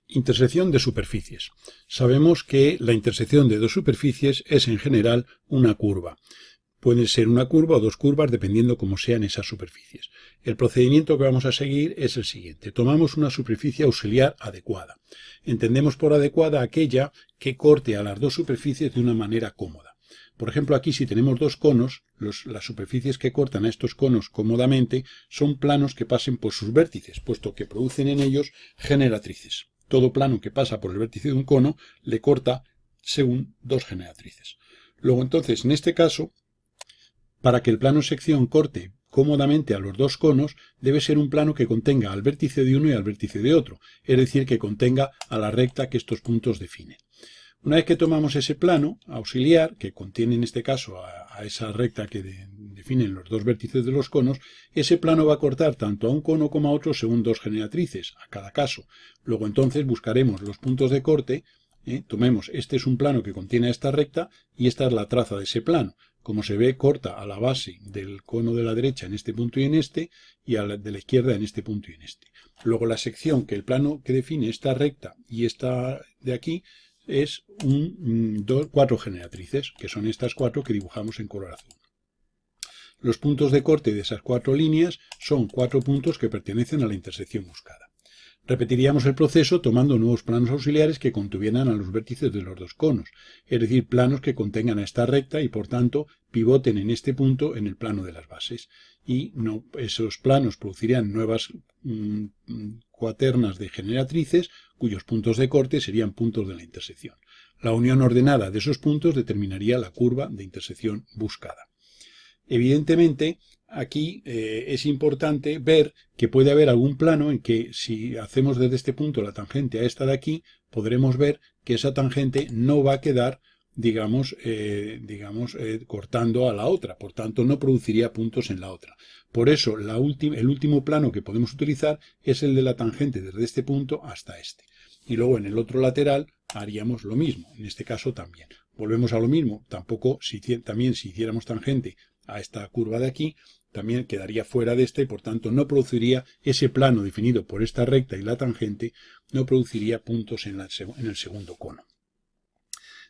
Intersección de superficies. Sabemos que la intersección de dos superficies es en general una curva. Puede ser una curva o dos curvas dependiendo cómo sean esas superficies. El procedimiento que vamos a seguir es el siguiente. Tomamos una superficie auxiliar adecuada. Entendemos por adecuada aquella que corte a las dos superficies de una manera cómoda. Por ejemplo, aquí si tenemos dos conos, las superficies que cortan a estos conos cómodamente son planos que pasen por sus vértices, puesto que producen en ellos generatrices. Todo plano que pasa por el vértice de un cono le corta según dos generatrices. Luego entonces, en este caso, para que el plano sección corte cómodamente a los dos conos, debe ser un plano que contenga al vértice de uno y al vértice de otro, es decir, que contenga a la recta que estos puntos definen. Una vez que tomamos ese plano auxiliar, que contiene en este caso a esa recta que definen los dos vértices de los conos, ese plano va a cortar tanto a un cono como a otro según dos generatrices, a cada caso. Luego entonces buscaremos los puntos de corte, tomemos, este es un plano que contiene esta recta y esta es la traza de ese plano. Como se ve, corta a la base del cono de la derecha en este punto y en este, y a la de la izquierda en este punto y en este. Luego la sección que el plano que define esta recta y esta de aquí es cuatro generatrices, que son estas cuatro que dibujamos en color azul. Los puntos de corte de esas cuatro líneas son cuatro puntos que pertenecen a la intersección buscada. Repetiríamos el proceso tomando nuevos planos auxiliares que contuvieran a los vértices de los dos conos, es decir, planos que contengan a esta recta y por tanto pivoten en este punto en el plano de las bases. Y esos planos producirían nuevas cuaternas de generatrices cuyos puntos de corte serían puntos de la intersección. La unión ordenada de esos puntos determinaría la curva de intersección buscada. Evidentemente, aquí es importante ver que puede haber algún plano en que si hacemos desde este punto la tangente a esta de aquí, podremos ver que esa tangente no va a quedar, cortando a la otra, por tanto no produciría puntos en la otra. Por eso el último plano que podemos utilizar es el de la tangente desde este punto hasta este. Y luego en el otro lateral haríamos lo mismo, en este caso también. Volvemos a lo mismo, tampoco también si hiciéramos tangente a esta curva de aquí, también quedaría fuera de esta y por tanto no produciría ese plano definido por esta recta y la tangente, no produciría puntos en el segundo cono.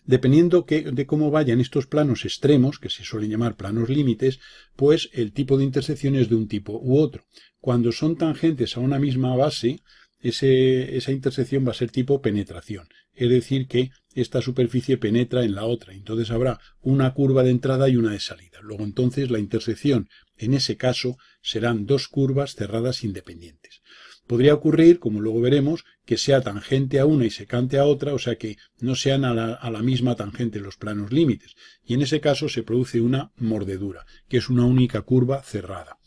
Dependiendo de cómo vayan estos planos extremos, que se suelen llamar planos límites, pues el tipo de intersección es de un tipo u otro. Cuando son tangentes a una misma base, esa intersección va a ser tipo penetración, es decir que esta superficie penetra en la otra, entonces habrá una curva de entrada y una de salida. Luego entonces la intersección en ese caso serán dos curvas cerradas independientes. Podría ocurrir, como luego veremos, que sea tangente a una y secante a otra, o sea que no sean a la misma tangente los planos límites, y en ese caso se produce una mordedura, que es una única curva cerrada.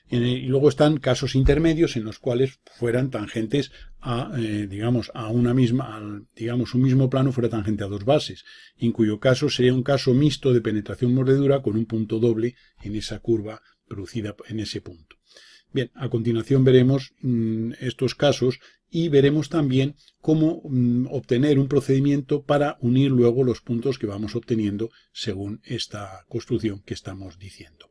Y luego están casos intermedios en los cuales fueran tangentes a una misma, un mismo plano fuera tangente a dos bases, en cuyo caso sería un caso mixto de penetración-mordedura con un punto doble en esa curva producida en ese punto. Bien, a continuación veremos estos casos y veremos también cómo obtener un procedimiento para unir luego los puntos que vamos obteniendo según esta construcción que estamos diciendo.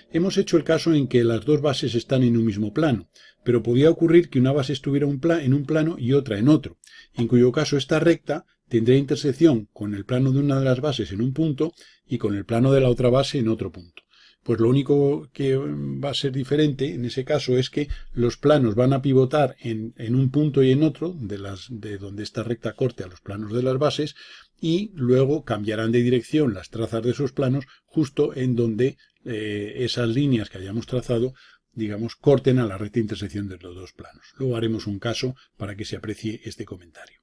Hemos hecho el caso en que las dos bases están en un mismo plano, pero podría ocurrir que una base estuviera en un plano y otra en otro, en cuyo caso esta recta tendría intersección con el plano de una de las bases en un punto y con el plano de la otra base en otro punto. Pues lo único que va a ser diferente en ese caso es que los planos van a pivotar en un punto y en otro de donde esta recta corte a los planos de las bases y luego cambiarán de dirección las trazas de esos planos justo en donde esas líneas que hayamos trazado corten a la recta intersección de los dos planos. Luego haremos un caso para que se aprecie este comentario.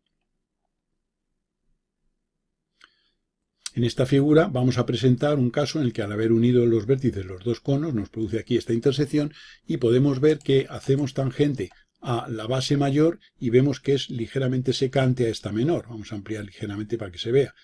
En esta figura vamos a presentar un caso en el que al haber unido los vértices los dos conos nos produce aquí esta intersección y podemos ver que hacemos tangente a la base mayor y vemos que es ligeramente secante a esta menor. Vamos a ampliar ligeramente para que se vea.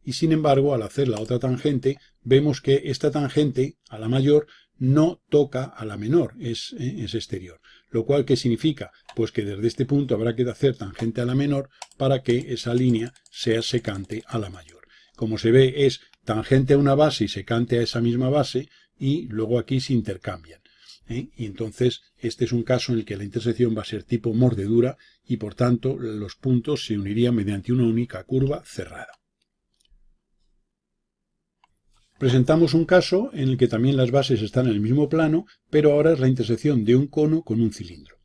Y sin embargo, al hacer la otra tangente, vemos que esta tangente a la mayor no toca a la menor, es exterior. Lo cual, ¿qué significa? Pues que desde este punto habrá que hacer tangente a la menor para que esa línea sea secante a la mayor. Como se ve, es tangente a una base y secante a esa misma base y luego aquí se intercambian. Y entonces este es un caso en el que la intersección va a ser tipo mordedura y por tanto los puntos se unirían mediante una única curva cerrada. Presentamos un caso en el que también las bases están en el mismo plano, pero ahora es la intersección de un cono con un cilindro.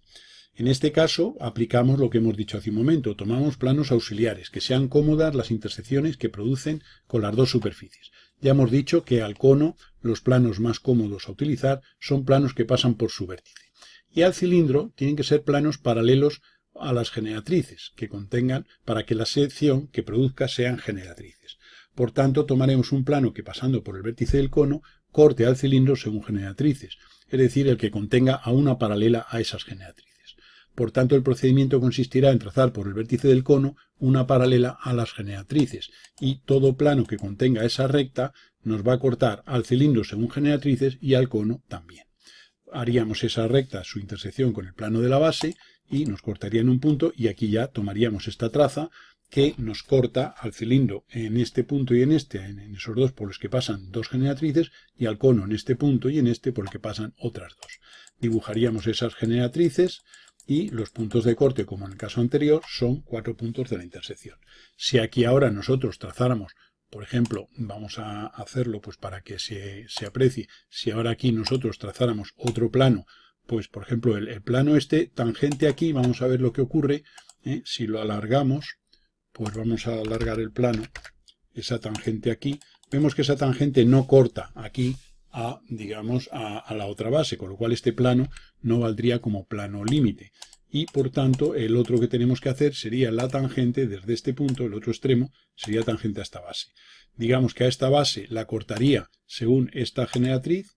En este caso aplicamos lo que hemos dicho hace un momento, tomamos planos auxiliares, que sean cómodas las intersecciones que producen con las dos superficies. Ya hemos dicho que al cono los planos más cómodos a utilizar son planos que pasan por su vértice. Y al cilindro tienen que ser planos paralelos a las generatrices, que contengan para que la sección que produzca sean generatrices. Por tanto, tomaremos un plano que pasando por el vértice del cono corte al cilindro según generatrices, es decir, el que contenga a una paralela a esas generatrices. Por tanto, el procedimiento consistirá en trazar por el vértice del cono una paralela a las generatrices y todo plano que contenga esa recta nos va a cortar al cilindro según generatrices y al cono también. Haríamos esa recta, su intersección con el plano de la base y nos cortaría en un punto y aquí ya tomaríamos esta traza que nos corta al cilindro en este punto y en este, en esos dos por los que pasan dos generatrices y al cono en este punto y en este por el que pasan otras dos. Dibujaríamos esas generatrices y los puntos de corte, como en el caso anterior, son 4 puntos de la intersección. Si aquí ahora nosotros trazáramos, por ejemplo, vamos a hacerlo pues para que se aprecie, si ahora aquí nosotros trazáramos otro plano, pues por ejemplo el plano este tangente aquí, vamos a ver lo que ocurre, si lo alargamos, pues vamos a alargar el plano, esa tangente aquí, vemos que esa tangente no corta aquí digamos, a la otra base, con lo cual este plano no valdría como plano límite. Y por tanto, el otro que tenemos que hacer sería la tangente desde este punto, el otro extremo, sería tangente a esta base. Digamos que a esta base la cortaría según esta generatriz,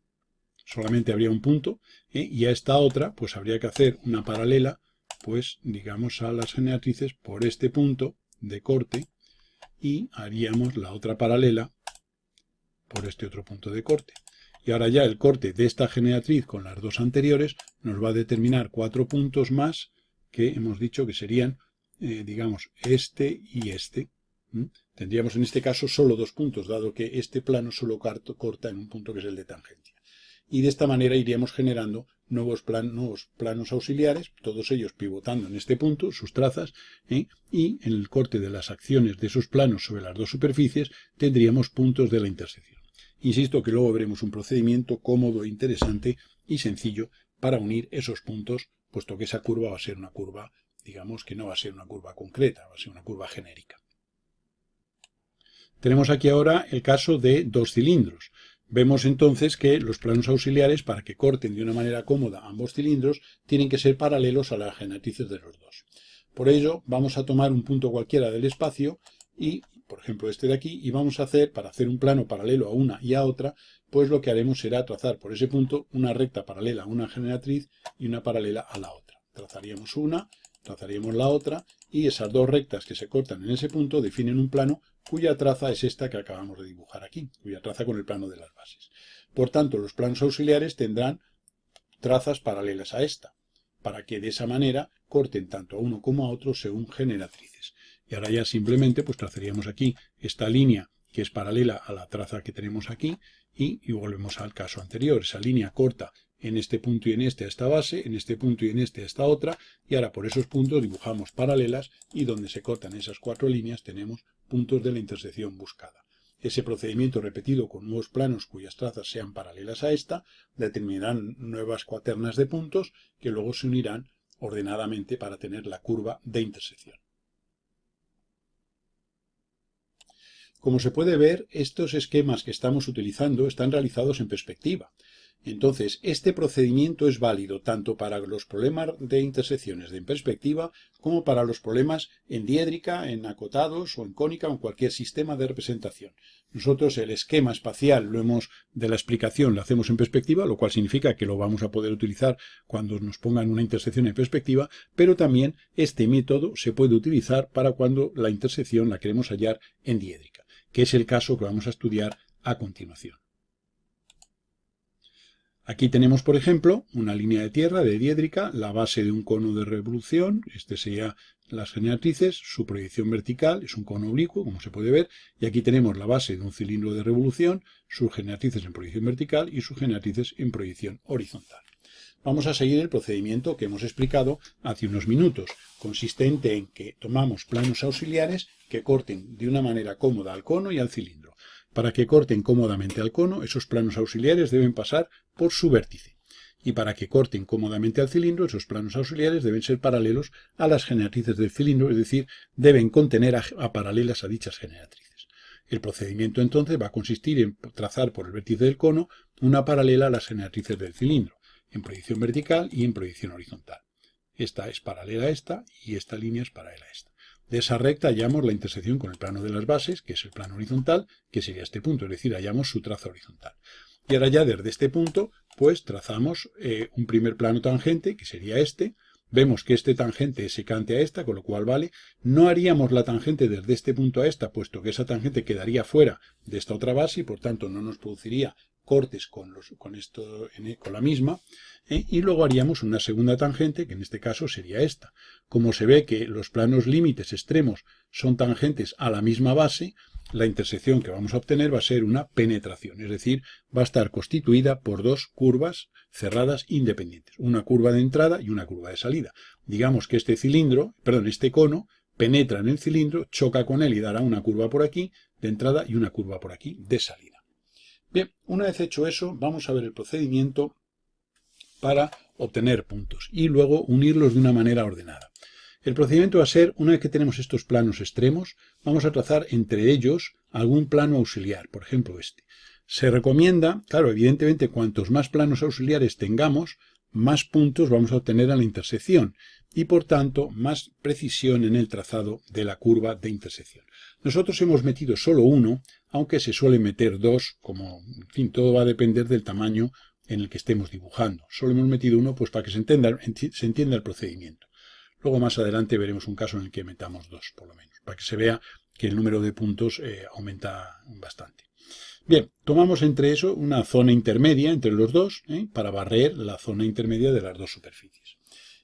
solamente habría un punto, y a esta otra, pues habría que hacer una paralela, pues digamos a las generatrices por este punto de corte, y haríamos la otra paralela por este otro punto de corte. Y ahora ya el corte de esta generatriz con las dos anteriores nos va a determinar 4 puntos más que hemos dicho que serían, digamos, este y este. Tendríamos en este caso solo 2 puntos, dado que este plano solo corta en un punto que es el de tangencia. Y de esta manera iríamos generando nuevos planos auxiliares, todos ellos pivotando en este punto, sus trazas, y en el corte de las acciones de esos planos sobre las dos superficies tendríamos puntos de la intersección. Insisto que luego veremos un procedimiento cómodo, interesante y sencillo para unir esos puntos, puesto que esa curva va a ser una curva, digamos que no va a ser una curva concreta, va a ser una curva genérica. Tenemos aquí ahora el caso de dos cilindros. Vemos entonces que los planos auxiliares, para que corten de una manera cómoda ambos cilindros, tienen que ser paralelos a las generatrices de los dos. Por ello, vamos a tomar un punto cualquiera del espacio y, por ejemplo, este de aquí, y vamos a hacer, para hacer un plano paralelo a una y a otra, pues lo que haremos será trazar por ese punto una recta paralela a una generatriz y una paralela a la otra. Trazaríamos una, trazaríamos la otra, y esas dos rectas que se cortan en ese punto definen un plano cuya traza es esta que acabamos de dibujar aquí, cuya traza con el plano de las bases. Por tanto, los planos auxiliares tendrán trazas paralelas a esta, para que de esa manera corten tanto a uno como a otro según generatrices. Y ahora ya simplemente pues trazaríamos aquí esta línea que es paralela a la traza que tenemos aquí y volvemos al caso anterior. Esa línea corta en este punto y en este a esta base, en este punto y en este a esta otra, y ahora por esos puntos dibujamos paralelas y donde se cortan esas 4 líneas tenemos puntos de la intersección buscada. Ese procedimiento repetido con nuevos planos cuyas trazas sean paralelas a esta determinarán nuevas cuaternas de puntos que luego se unirán ordenadamente para tener la curva de intersección. Como se puede ver, estos esquemas que estamos utilizando están realizados en perspectiva. Entonces, este procedimiento es válido tanto para los problemas de intersecciones en perspectiva como para los problemas en diédrica, en acotados o en cónica o en cualquier sistema de representación. Nosotros el esquema espacial de la explicación lo hacemos en perspectiva, lo cual significa que lo vamos a poder utilizar cuando nos pongan una intersección en perspectiva, pero también este método se puede utilizar para cuando la intersección la queremos hallar en diédrica, que es el caso que vamos a estudiar a continuación. Aquí tenemos, por ejemplo, una línea de tierra de diédrica, la base de un cono de revolución, este sería las generatrices, su proyección vertical es un cono oblicuo, como se puede ver, y aquí tenemos la base de un cilindro de revolución, sus generatrices en proyección vertical y sus generatrices en proyección horizontal. vamos a seguir el procedimiento que hemos explicado hace unos minutos, consistente en que tomamos planos auxiliares que corten de una manera cómoda al cono y al cilindro. Para que corten cómodamente al cono, esos planos auxiliares deben pasar por su vértice. Y para que corten cómodamente al cilindro, esos planos auxiliares deben ser paralelos a las generatrices del cilindro, es decir, deben contener a paralelas a dichas generatrices. El procedimiento entonces va a consistir en trazar por el vértice del cono una paralela a las generatrices del cilindro, en proyección vertical y en proyección horizontal. Esta es paralela a esta y esta línea es paralela a esta. De esa recta hallamos la intersección con el plano de las bases, que es el plano horizontal, que sería este punto, es decir, hallamos su trazo horizontal. Y ahora ya desde este punto, pues trazamos un primer plano tangente, que sería este. Vemos que este tangente es secante a esta, con lo cual vale. No haríamos la tangente desde este punto a esta, puesto que esa tangente quedaría fuera de esta otra base y por tanto no nos produciría cortes con la misma. Y luego haríamos una segunda tangente, que en este caso sería esta. Como se ve que los planos límites extremos son tangentes a la misma base, la intersección que vamos a obtener va a ser una penetración, es decir, va a estar constituida por dos curvas cerradas independientes, una curva de entrada y una curva de salida. Digamos que este cono penetra en el cilindro, choca con él y dará una curva por aquí de entrada y una curva por aquí de salida. Bien, una vez hecho eso, vamos a ver el procedimiento para obtener puntos y luego unirlos de una manera ordenada. El procedimiento va a ser, una vez que tenemos estos planos extremos, vamos a trazar entre ellos algún plano auxiliar, por ejemplo este. Se recomienda, claro, evidentemente cuantos más planos auxiliares tengamos, más puntos vamos a obtener a la intersección y por tanto más precisión en el trazado de la curva de intersección. Nosotros hemos metido solo uno, aunque se suele meter dos, como, en fin, todo va a depender del tamaño en el que estemos dibujando. Solo hemos metido uno pues para que se entienda el procedimiento. Luego más adelante veremos un caso en el que metamos dos, por lo menos, para que se vea que el número de puntos aumenta bastante. Bien, tomamos entre eso una zona intermedia entre los dos, para barrer la zona intermedia de las dos superficies.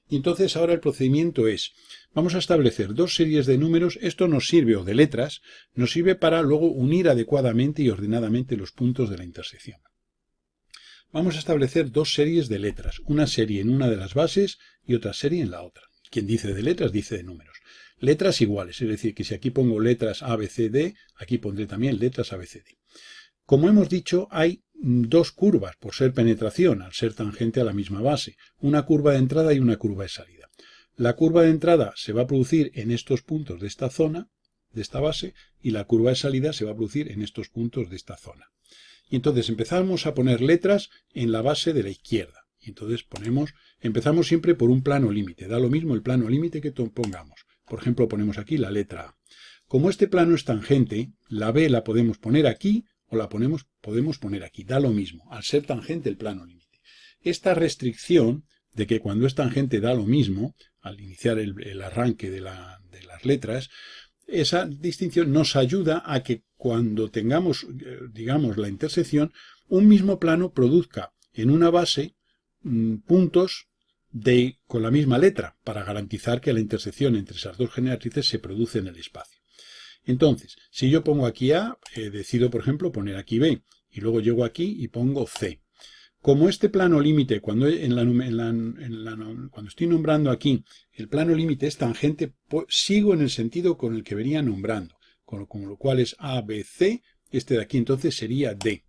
Y entonces ahora el procedimiento es, vamos a establecer dos series de números, esto nos sirve, o de letras, nos sirve para luego unir adecuadamente y ordenadamente los puntos de la intersección. Vamos a establecer dos series de letras, una serie en una de las bases y otra serie en la otra. Quien dice de letras, dice de números. Letras iguales, es decir, que si aquí pongo letras A, B, C, D, aquí pondré también letras A, B, C, D. Como hemos dicho, hay dos curvas por ser penetración, al ser tangente a la misma base, una curva de entrada y una curva de salida. La curva de entrada se va a producir en estos puntos de esta zona, de esta base, y la curva de salida se va a producir en estos puntos de esta zona. Y entonces empezamos a poner letras en la base de la izquierda. Y entonces empezamos siempre por un plano límite. Da lo mismo el plano límite que pongamos. Por ejemplo, ponemos aquí la letra A. Como este plano es tangente, la B la podemos poner aquí o la podemos poner aquí. Da lo mismo, al ser tangente el plano límite. Esta restricción de que cuando es tangente da lo mismo, al iniciar el arranque de las letras, esa distinción nos ayuda a que cuando tengamos, digamos, la intersección, un mismo plano produzca en una base puntos con la misma letra, para garantizar que la intersección entre esas dos generatrices se produce en el espacio. Entonces, si yo pongo aquí A, decido, por ejemplo, poner aquí B, y luego llego aquí y pongo C. Como este plano límite, cuando estoy nombrando aquí, el plano límite es tangente, pues sigo en el sentido con el que venía nombrando, con lo cual es A, B, C, este de aquí entonces sería D.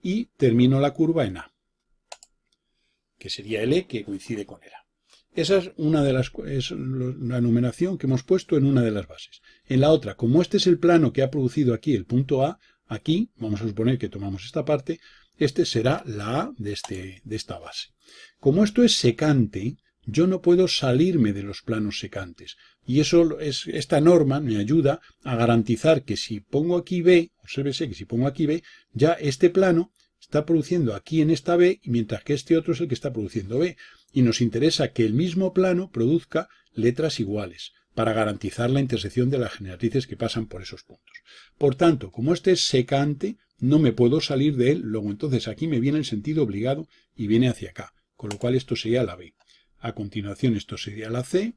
Y termino la curva en A, que sería el E, que coincide con el A. Esa es la numeración que hemos puesto en una de las bases. En la otra, como este es el plano que ha producido aquí el punto A, aquí, vamos a suponer que tomamos esta parte, este será la A de esta base. Como esto es secante, yo no puedo salirme de los planos secantes. Y esta norma me ayuda a garantizar que si pongo aquí B, obsérvese que si pongo aquí B, ya este plano está produciendo aquí en esta B, mientras que este otro es el que está produciendo B. Y nos interesa que el mismo plano produzca letras iguales, para garantizar la intersección de las generatrices que pasan por esos puntos. Por tanto, como este es secante, no me puedo salir de él, luego entonces aquí me viene el sentido obligado y viene hacia acá, con lo cual esto sería la B. A continuación esto sería la C,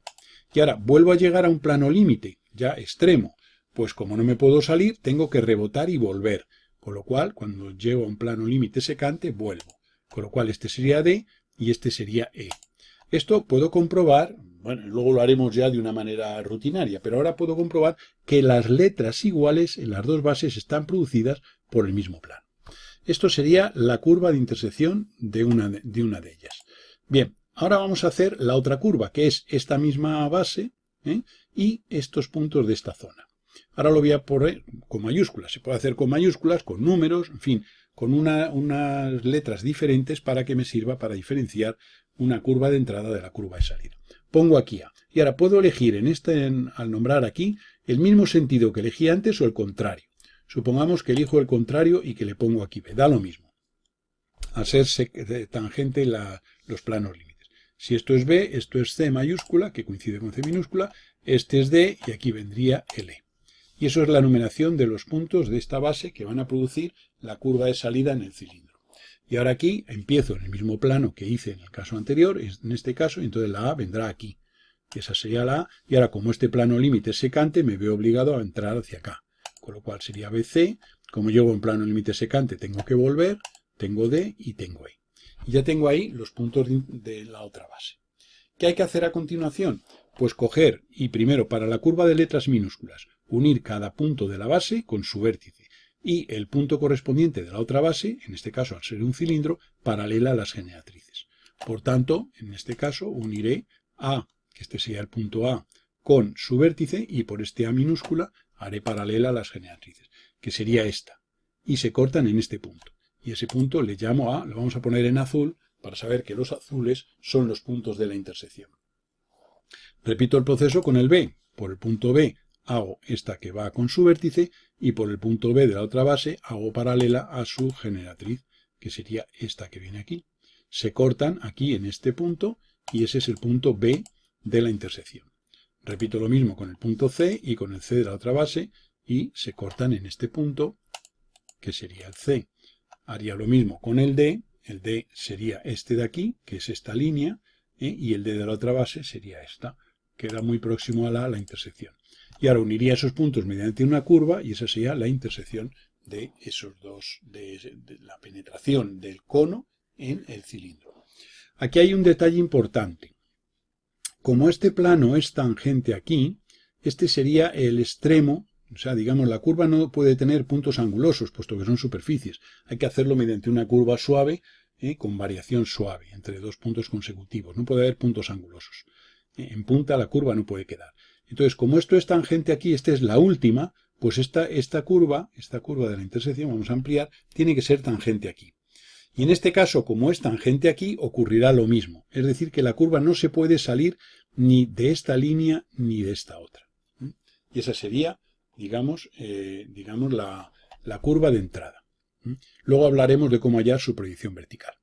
y ahora vuelvo a llegar a un plano límite, ya extremo, pues como no me puedo salir, tengo que rebotar y volver, con lo cual cuando llego a un plano límite secante, vuelvo, con lo cual este sería D, y este sería E. Esto puedo comprobar, bueno, luego lo haremos ya de una manera rutinaria, pero ahora puedo comprobar que las letras iguales en las dos bases están producidas por el mismo plano. Esto sería la curva de intersección de una de ellas. Bien, ahora vamos a hacer la otra curva, que es esta misma base y estos puntos de esta zona. Ahora lo voy a poner con mayúsculas. Se puede hacer con mayúsculas, con números, en fin, con unas letras diferentes para que me sirva para diferenciar una curva de entrada de la curva de salida. Pongo aquí A. Y ahora puedo elegir al nombrar aquí el mismo sentido que elegí antes o el contrario. Supongamos que elijo el contrario y que le pongo aquí B. Da lo mismo. Al ser tangente los planos límites. Si esto es B, esto es C mayúscula, que coincide con C minúscula. Este es D y aquí vendría el E. Y eso es la numeración de los puntos de esta base que van a producir la curva de salida en el cilindro. Y ahora aquí empiezo en el mismo plano que hice en el caso anterior, en este caso, y entonces la A vendrá aquí. Esa sería la A. Y ahora como este plano límite es secante, me veo obligado a entrar hacia acá. Con lo cual sería BC. Como llevo en plano límite secante, tengo que volver, tengo D y tengo E. Y ya tengo ahí los puntos de la otra base. ¿Qué hay que hacer a continuación? Pues coger y primero para la curva de letras minúsculas, unir cada punto de la base con su vértice y el punto correspondiente de la otra base, en este caso al ser un cilindro, paralela a las generatrices. Por tanto, en este caso uniré A, que este sería el punto A, con su vértice y por este A minúscula haré paralela a las generatrices, que sería esta. Y se cortan en este punto. Y ese punto le llamo A, lo vamos a poner en azul para saber que los azules son los puntos de la intersección. Repito el proceso con el B. Por el punto B hago esta que va con su vértice y por el punto B de la otra base hago paralela a su generatriz, que sería esta que viene aquí. Se cortan aquí en este punto y ese es el punto B de la intersección. Repito lo mismo con el punto C y con el C de la otra base y se cortan en este punto, que sería el C. Haría lo mismo con el D sería este de aquí, que es esta línea, y el D de la otra base sería esta. Queda muy próximo a la intersección. Y ahora uniría esos puntos mediante una curva y esa sería la intersección de esos dos, de la penetración del cono en el cilindro. Aquí hay un detalle importante. Como este plano es tangente aquí, este sería el extremo, o sea, digamos, la curva no puede tener puntos angulosos, puesto que son superficies. Hay que hacerlo mediante una curva suave, con variación suave, entre dos puntos consecutivos. No puede haber puntos angulosos. En punta la curva no puede quedar. Entonces, como esto es tangente aquí, esta es la última, pues esta curva de la intersección, vamos a ampliar, tiene que ser tangente aquí. Y en este caso, como es tangente aquí, ocurrirá lo mismo. Es decir, que la curva no se puede salir ni de esta línea ni de esta otra. Y esa sería, digamos la curva de entrada. Luego hablaremos de cómo hallar su proyección vertical.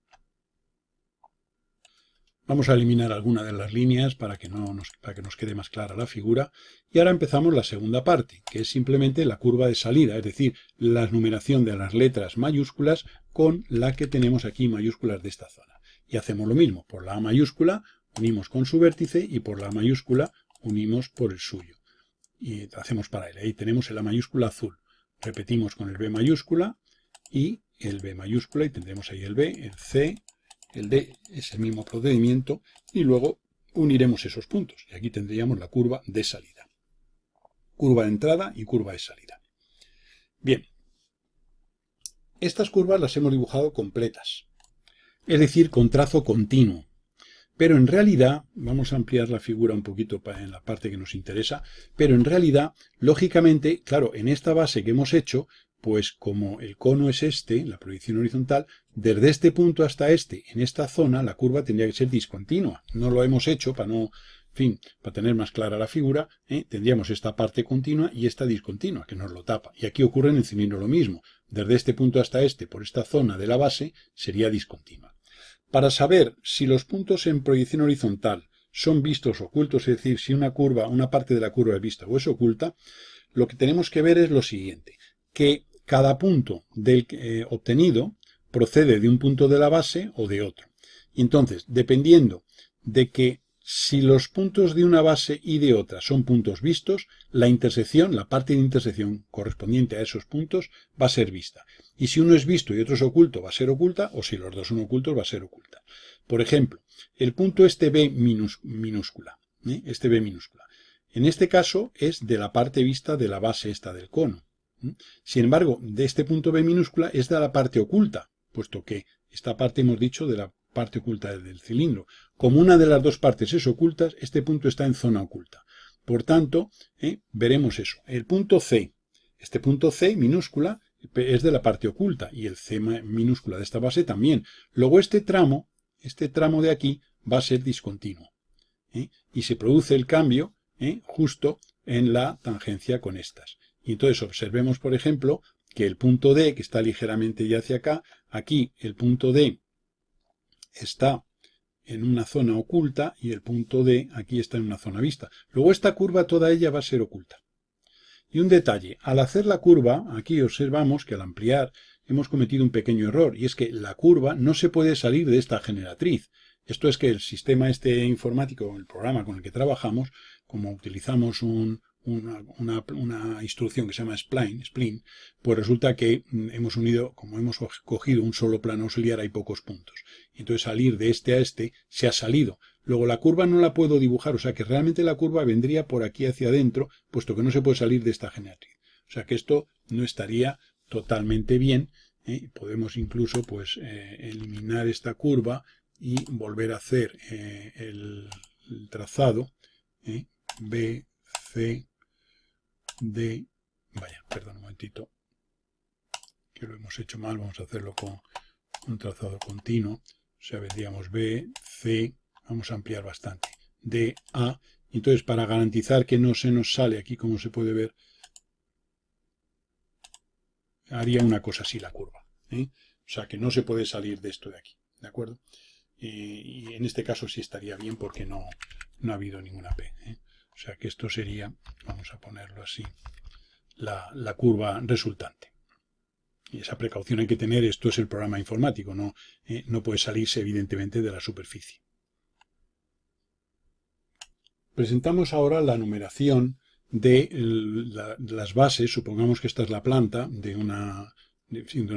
Vamos a eliminar alguna de las líneas para que nos quede más clara la figura. Y ahora empezamos la segunda parte, que es simplemente la curva de salida, es decir, la numeración de las letras mayúsculas con la que tenemos aquí mayúsculas de esta zona. Y hacemos lo mismo, por la A mayúscula unimos con su vértice y por la A mayúscula unimos por el suyo. Y hacemos paralela. Ahí tenemos el A mayúscula azul. Repetimos con el B mayúscula y el B mayúscula y tendremos ahí el B, el C, el D, es el mismo procedimiento y luego uniremos esos puntos. Y aquí tendríamos la curva de salida. Curva de entrada y curva de salida. Bien. Estas curvas las hemos dibujado completas. Es decir, con trazo continuo. Pero en realidad, vamos a ampliar la figura un poquito en la parte que nos interesa, pero en realidad, lógicamente, claro, en esta base que hemos hecho, pues como el cono es este, la proyección horizontal, desde este punto hasta este, en esta zona, la curva tendría que ser discontinua. No lo hemos hecho para no, en fin, para tener más clara la figura, tendríamos esta parte continua y esta discontinua, que nos lo tapa. Y aquí ocurre en el cilindro lo mismo. Desde este punto hasta este, por esta zona de la base, sería discontinua. Para saber si los puntos en proyección horizontal son vistos o ocultos, es decir, si una parte de la curva es vista o es oculta, lo que tenemos que ver es lo siguiente, que cada punto obtenido procede de un punto de la base o de otro. Y entonces, dependiendo de que Si los puntos de una base y de otra son puntos vistos, la intersección, la parte de intersección correspondiente a esos puntos va a ser vista. Y si uno es visto y otro es oculto, va a ser oculta, o si los dos son ocultos, va a ser oculta. Por ejemplo, el punto este B minúscula, este B minúscula. En este caso es de la parte vista de la base esta del cono. Sin embargo, de este punto B minúscula es de la parte oculta, puesto que esta parte hemos dicho de la parte oculta del cilindro. Como una de las dos partes es oculta, este punto está en zona oculta. Por tanto, veremos eso. El punto C, este punto C minúscula es de la parte oculta y el C minúscula de esta base también. Luego este tramo de aquí va a ser discontinuo. Y se produce el cambio justo en la tangencia con estas. Y entonces observemos, por ejemplo, que el punto D, que está ligeramente ya hacia acá, aquí el punto D está en una zona oculta y el punto D aquí está en una zona vista. Luego esta curva, toda ella va a ser oculta. Y un detalle, al hacer la curva, aquí observamos que al ampliar hemos cometido un pequeño error, y es que la curva no se puede salir de esta generatriz. Esto es que el sistema informático, el programa con el que trabajamos, como utilizamos una instrucción que se llama spline, pues resulta que hemos unido, como hemos cogido un solo plano auxiliar, hay pocos puntos. Entonces salir de este a este se ha salido. Luego la curva no la puedo dibujar, o sea que realmente la curva vendría por aquí hacia adentro, puesto que no se puede salir de esta generatriz. O sea que esto no estaría totalmente bien. Podemos incluso pues eliminar esta curva y volver a hacer el trazado B, C, D, vaya, perdón un momentito, que lo hemos hecho mal, vamos a hacerlo con un trazado continuo, o sea, vendríamos B, C, vamos a ampliar bastante, D, A, entonces para garantizar que no se nos sale aquí, como se puede ver, haría una cosa así la curva, o sea, que no se puede salir de esto de aquí, ¿de acuerdo? Y en este caso sí estaría bien porque no ha habido ninguna P, O sea que esto sería, vamos a ponerlo así, la curva resultante. Y esa precaución hay que tener, esto es el programa informático, no puede salirse evidentemente de la superficie. Presentamos ahora la numeración de las bases, supongamos que esta es la planta de una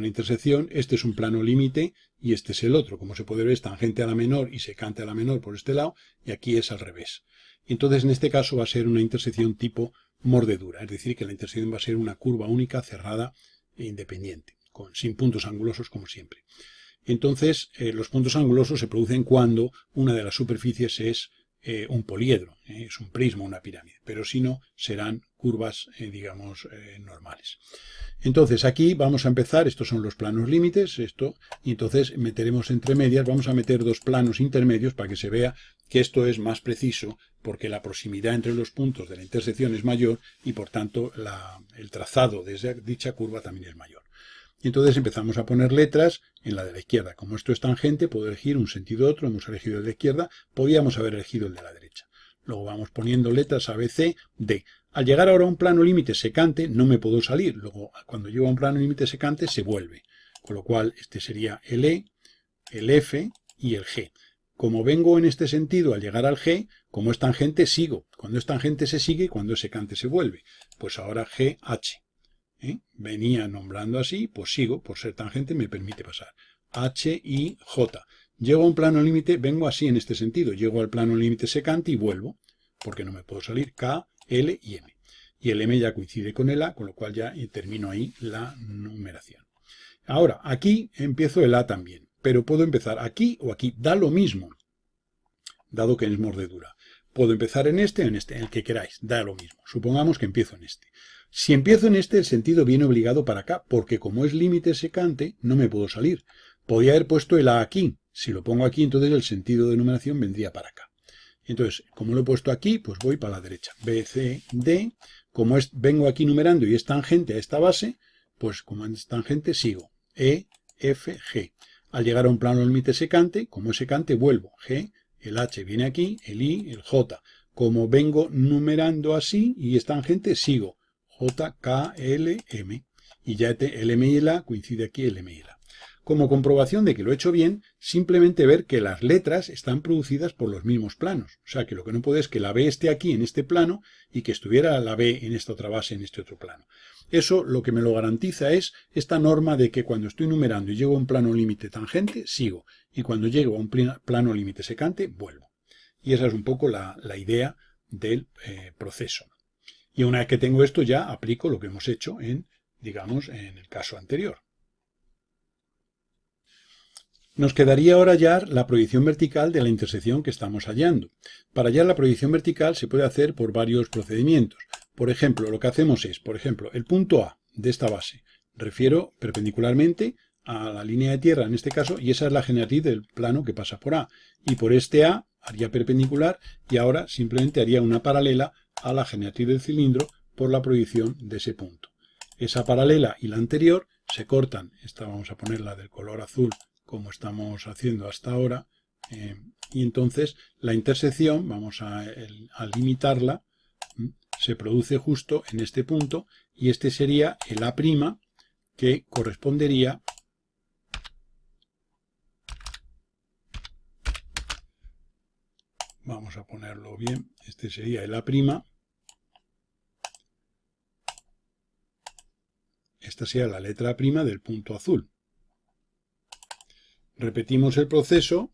intersección, este es un plano límite y este es el otro. Como se puede ver, es tangente a la menor y secante a la menor por este lado, y aquí es al revés. Entonces, en este caso va a ser una intersección tipo mordedura, es decir, que la intersección va a ser una curva única, cerrada e independiente, sin puntos angulosos como siempre. Entonces, los puntos angulosos se producen cuando una de las superficies es un poliedro, es un prisma, una pirámide, pero si no, serán curvas, digamos, normales. Entonces, aquí vamos a empezar, estos son los planos límites, y entonces meteremos entre medias, vamos a meter dos planos intermedios para que se vea que esto es más preciso, porque la proximidad entre los puntos de la intersección es mayor y, por tanto, el trazado de dicha curva también es mayor. Y entonces empezamos a poner letras en la de la izquierda. Como esto es tangente, puedo elegir un sentido u otro. Hemos elegido el de la izquierda, podíamos haber elegido el de la derecha. Luego vamos poniendo letras A, B, C, D. Al llegar ahora a un plano límite secante, no me puedo salir. Luego, cuando llego a un plano límite secante, se vuelve. Con lo cual, este sería el E, el F y el G. Como vengo en este sentido al llegar al G, como es tangente, sigo. Cuando es tangente se sigue y cuando es secante se vuelve. Pues ahora G, H. Venía nombrando así, pues sigo, por ser tangente me permite pasar. H, I, J. Llego a un plano límite, vengo así en este sentido. Llego al plano límite secante y vuelvo, porque no me puedo salir. K, L y M. Y el M ya coincide con el A, con lo cual ya termino ahí la numeración. Ahora, aquí empiezo el A también, pero puedo empezar aquí o aquí, da lo mismo, dado que es mordedura. Puedo empezar en este o en este, en el que queráis, da lo mismo. Supongamos que empiezo en este. Si empiezo en este, el sentido viene obligado para acá, porque como es límite secante, no me puedo salir. Podría haber puesto el A aquí. Si lo pongo aquí, entonces el sentido de numeración vendría para acá. Entonces, como lo he puesto aquí, pues voy para la derecha. B, C, D. Como vengo aquí numerando y es tangente a esta base, pues como es tangente, sigo. E, F, G. Al llegar a un plano límite secante, como es secante, vuelvo. G, el H viene aquí, el I, el J. Como vengo numerando así y es tangente, sigo. J, K, L, M. Y ya el M y el A coincide aquí el M y el A. como comprobación de que lo he hecho bien, simplemente ver que las letras están producidas por los mismos planos. O sea, que lo que no puede es que la B esté aquí en este plano y que estuviera la B en esta otra base en este otro plano. Eso lo que me lo garantiza es esta norma de que cuando estoy numerando y llego a un plano límite tangente, sigo. Y cuando llego a un plano límite secante, vuelvo. Y esa es un poco la idea del proceso. Y una vez que tengo esto, ya aplico lo que hemos hecho digamos, en el caso anterior. Nos quedaría ahora hallar la proyección vertical de la intersección que estamos hallando. Para hallar la proyección vertical se puede hacer por varios procedimientos. Por ejemplo, lo que hacemos es, por ejemplo, el punto A de esta base. Refiero perpendicularmente a la línea de tierra en este caso, y esa es la generatriz del plano que pasa por A. Y por este A haría perpendicular y ahora simplemente haría una paralela a la generatriz del cilindro por la proyección de ese punto. Esa paralela y la anterior se cortan. Esta vamos a ponerla del color azul como estamos haciendo hasta ahora. Y entonces la intersección, vamos a limitarla, se produce justo en este punto y este sería el A' que correspondería vamos a ponerlo bien, este sería el A', esta sería la letra A' del punto azul. Repetimos el proceso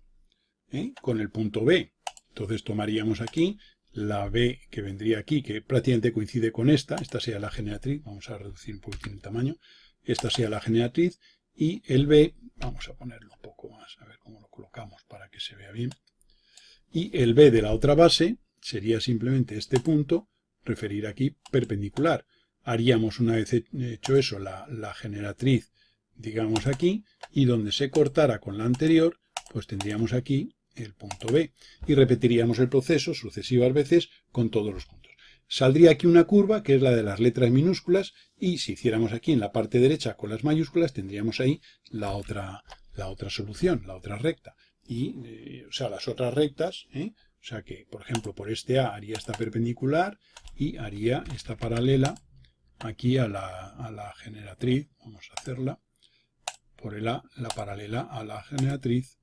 con el punto B. Entonces tomaríamos aquí la B que vendría aquí, que prácticamente coincide con esta sería la generatriz, vamos a reducir un poquito el tamaño, esta sería la generatriz, y el B, vamos a ponerlo un poco más, a ver cómo lo colocamos para que se vea bien, y el B de la otra base sería simplemente este punto, referir aquí perpendicular. Haríamos una vez hecho eso la generatriz, digamos aquí, y donde se cortara con la anterior, pues tendríamos aquí el punto B. Y repetiríamos el proceso sucesivas veces con todos los puntos. Saldría aquí una curva, que es la de las letras minúsculas, y si hiciéramos aquí en la parte derecha con las mayúsculas, tendríamos ahí la otra solución, la otra recta. Y, o sea, las otras rectas, o sea que, por ejemplo, por este A haría esta perpendicular y haría esta paralela aquí a la generatriz, vamos a hacerla, por el A, la paralela a la generatriz,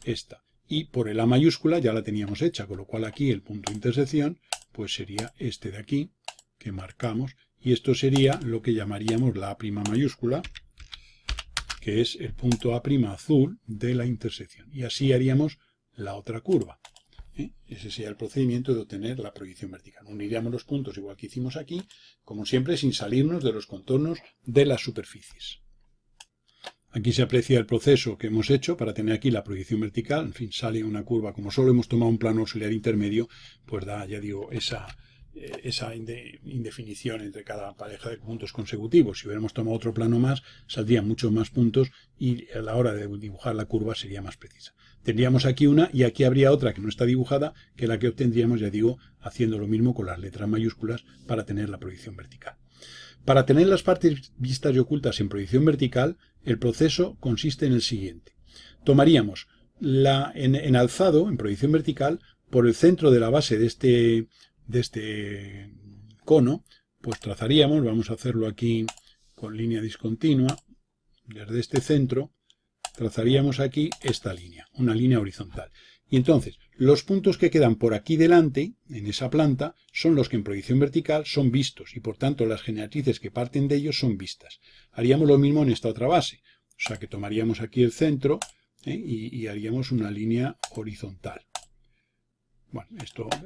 esta. Y por el A mayúscula ya la teníamos hecha, con lo cual aquí el punto de intersección pues sería este de aquí, que marcamos, y esto sería lo que llamaríamos la A' mayúscula, que es el punto A' azul de la intersección. Y así haríamos la otra curva. Ese sería el procedimiento de obtener la proyección vertical. Uniríamos los puntos igual que hicimos aquí, como siempre sin salirnos de los contornos de las superficies. Aquí se aprecia el proceso que hemos hecho para tener aquí la proyección vertical. En fin, sale una curva. Como solo hemos tomado un plano auxiliar intermedio, pues da, ya digo, esa indefinición entre cada pareja de puntos consecutivos. Si hubiéramos tomado otro plano más, saldrían muchos más puntos y a la hora de dibujar la curva sería más precisa. Tendríamos aquí una y aquí habría otra que no está dibujada, que la que obtendríamos, ya digo, haciendo lo mismo con las letras mayúsculas para tener la proyección vertical. Para tener las partes vistas y ocultas en proyección vertical, el proceso consiste en el siguiente. Tomaríamos en alzado, en proyección vertical, por el centro de la base de este cono, pues trazaríamos, vamos a hacerlo aquí con línea discontinua, desde este centro, trazaríamos aquí esta línea, una línea horizontal. Y entonces, los puntos que quedan por aquí delante, en esa planta, son los que en proyección vertical son vistos y por tanto las generatrices que parten de ellos son vistas. Haríamos lo mismo en esta otra base, o sea que tomaríamos aquí el centro y haríamos una línea horizontal. Bueno,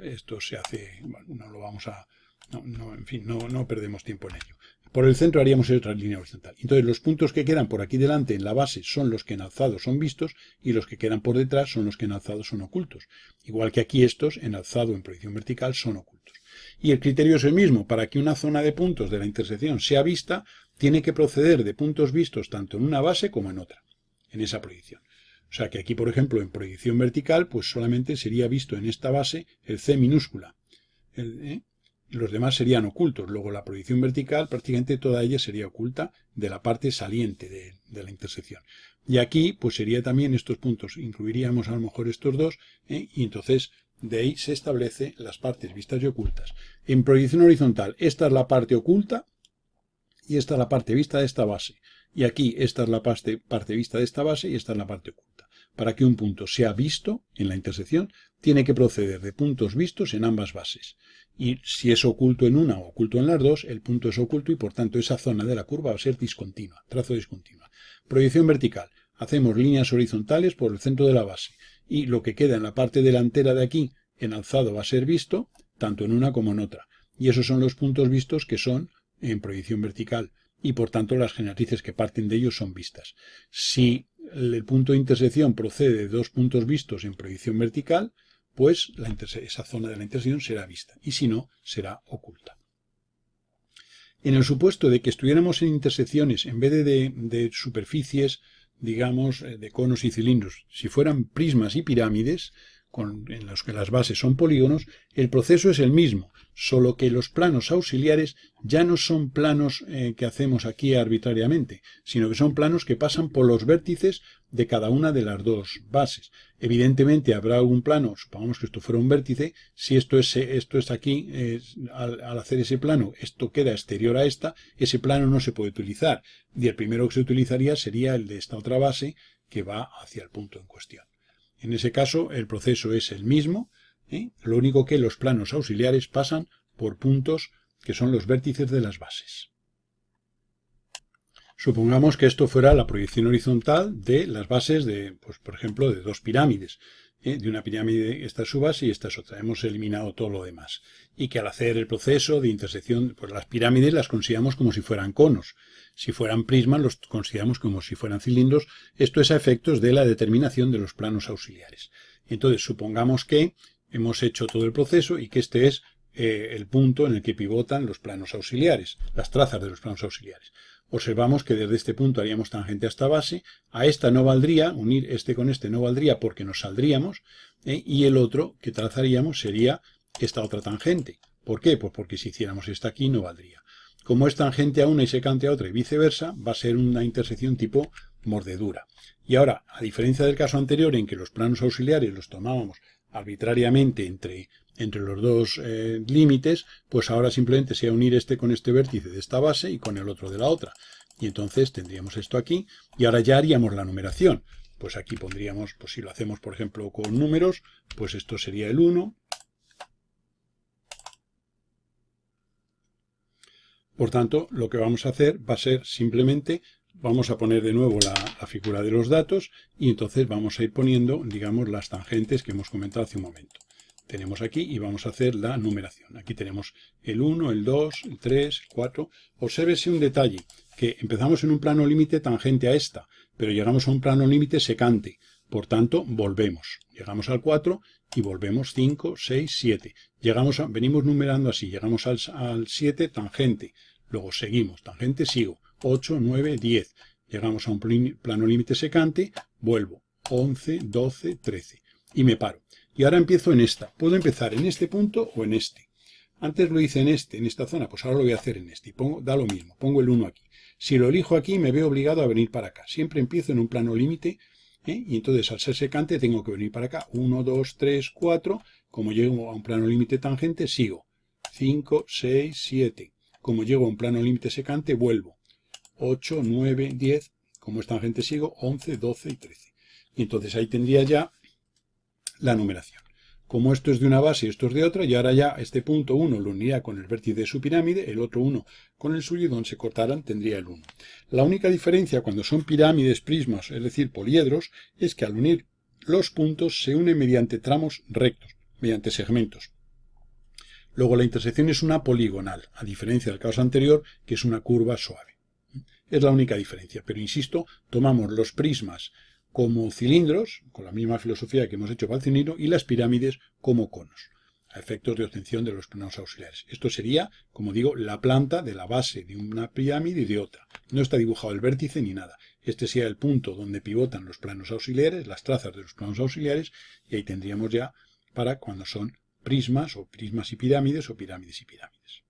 esto se hace, bueno, no lo vamos a, en fin, no perdemos tiempo en ello. Por el centro haríamos otra línea horizontal. Entonces los puntos que quedan por aquí delante en la base son los que en alzado son vistos y los que quedan por detrás son los que en alzado son ocultos. Igual que aquí estos en alzado en proyección vertical son ocultos. Y el criterio es el mismo. Para que una zona de puntos de la intersección sea vista, tiene que proceder de puntos vistos tanto en una base como en otra, en esa proyección. O sea que aquí, por ejemplo, en proyección vertical, pues solamente sería visto en esta base el C minúscula. Los demás serían ocultos. Luego la proyección vertical, prácticamente toda ella sería oculta de la parte saliente de la intersección. Y aquí, pues sería también estos puntos. Incluiríamos a lo mejor estos dos, y entonces de ahí se establecen las partes vistas y ocultas. En proyección horizontal, esta es la parte oculta y esta es la parte vista de esta base. y aquí esta es la parte vista de esta base y esta es la parte oculta. Para que un punto sea visto en la intersección, tiene que proceder de puntos vistos en ambas bases. Y si es oculto en una o oculto en las dos, el punto es oculto y por tanto esa zona de la curva va a ser discontinua, trazo discontinua. Proyección vertical. Hacemos líneas horizontales por el centro de la base y lo que queda en la parte delantera de aquí en alzado va a ser visto tanto en una como en otra. Y esos son los puntos vistos que son en proyección vertical y por tanto las generatrices que parten de ellos son vistas. Si el punto de intersección procede de dos puntos vistos en proyección vertical, pues esa zona de la intersección será vista y si no, será oculta. En el supuesto de que estuviéramos en intersecciones en vez de superficies, digamos, de conos y cilindros, si fueran prismas y pirámides, en los que las bases son polígonos, el proceso es el mismo, solo que los planos auxiliares ya no son planos que hacemos aquí arbitrariamente, sino que son planos que pasan por los vértices de cada una de las dos bases. Evidentemente habrá algún plano, supongamos que esto fuera un vértice, si esto es aquí, al hacer ese plano, esto queda exterior a ese plano no se puede utilizar, y el primero que se utilizaría sería el de esta otra base que va hacia el punto en cuestión. En ese caso, el proceso es el mismo, lo único que los planos auxiliares pasan por puntos que son los vértices de las bases. Supongamos que esto fuera la proyección horizontal de las bases de, pues, por ejemplo, de dos pirámides. De una pirámide esta es su base y esta es otra. Hemos eliminado todo lo demás. Y que al hacer el proceso de intersección, pues las pirámides las consideramos como si fueran conos. Si fueran prismas, los consideramos como si fueran cilindros. Esto es a efectos de la determinación de los planos auxiliares. Entonces, supongamos que hemos hecho todo el proceso y que este es el punto en el que pivotan los planos auxiliares, las trazas de los planos auxiliares. Observamos que desde este punto haríamos tangente a esta base, a esta no valdría, unir este con este no valdría porque nos saldríamos, y el otro que trazaríamos sería esta otra tangente. ¿Por qué? Pues porque si hiciéramos esta aquí no valdría. Como es tangente a una y secante a otra y viceversa, va a ser una intersección tipo mordedura. Y ahora, a diferencia del caso anterior en que los planos auxiliares los tomábamos arbitrariamente entre los dos límites, pues ahora simplemente sea unir este con este vértice de esta base y con el otro de la otra. Y entonces tendríamos esto aquí y ahora ya haríamos la numeración. Pues aquí pondríamos, pues si lo hacemos por ejemplo con números, pues esto sería el 1. Por tanto, lo que vamos a hacer va a ser simplemente, vamos a poner de nuevo la figura de los datos y entonces vamos a ir poniendo, digamos, las tangentes que hemos comentado hace un momento. Tenemos aquí y vamos a hacer la numeración. Aquí tenemos el 1, el 2, el 3, el 4. Obsérvese un detalle, que empezamos en un plano límite tangente a esta, pero llegamos a un plano límite secante. Por tanto, volvemos. Llegamos al 4 y volvemos 5, 6, 7. Venimos numerando así. Llegamos al 7, tangente. Luego seguimos, tangente, sigo. 8, 9, 10. Llegamos a un plano límite secante, vuelvo. 11, 12, 13. Y me paro. Y ahora empiezo en esta. Puedo empezar en este punto o en este. Antes lo hice en esta zona, pues ahora lo voy a hacer en este. Y da lo mismo, pongo el 1 aquí. Si lo elijo aquí, me veo obligado a venir para acá. Siempre empiezo en un plano límite, y entonces al ser secante tengo que venir para acá. 1, 2, 3, 4. Como llego a un plano límite tangente, sigo. 5, 6, 7. Como llego a un plano límite secante, vuelvo. 8, 9, 10. Como es tangente, sigo. 11, 12 y 13. Y entonces ahí tendría ya la numeración. Como esto es de una base y esto es de otra, y ahora ya este punto 1 lo uniría con el vértice de su pirámide, el otro 1 con el suyo, y donde se cortaran tendría el 1. La única diferencia cuando son pirámides, prismas, es decir, poliedros, es que al unir los puntos se unen mediante tramos rectos, mediante segmentos. Luego la intersección es una poligonal, a diferencia del caso anterior, que es una curva suave. Es la única diferencia, pero insisto, tomamos los prismas como cilindros, con la misma filosofía que hemos hecho para el cilindro, y las pirámides como conos, a efectos de obtención de los planos auxiliares. Esto sería, como digo, la planta de la base de una pirámide y de otra. No está dibujado el vértice ni nada. Este sería el punto donde pivotan los planos auxiliares, las trazas de los planos auxiliares, y ahí tendríamos ya para cuando son prismas o prismas y pirámides o pirámides y pirámides.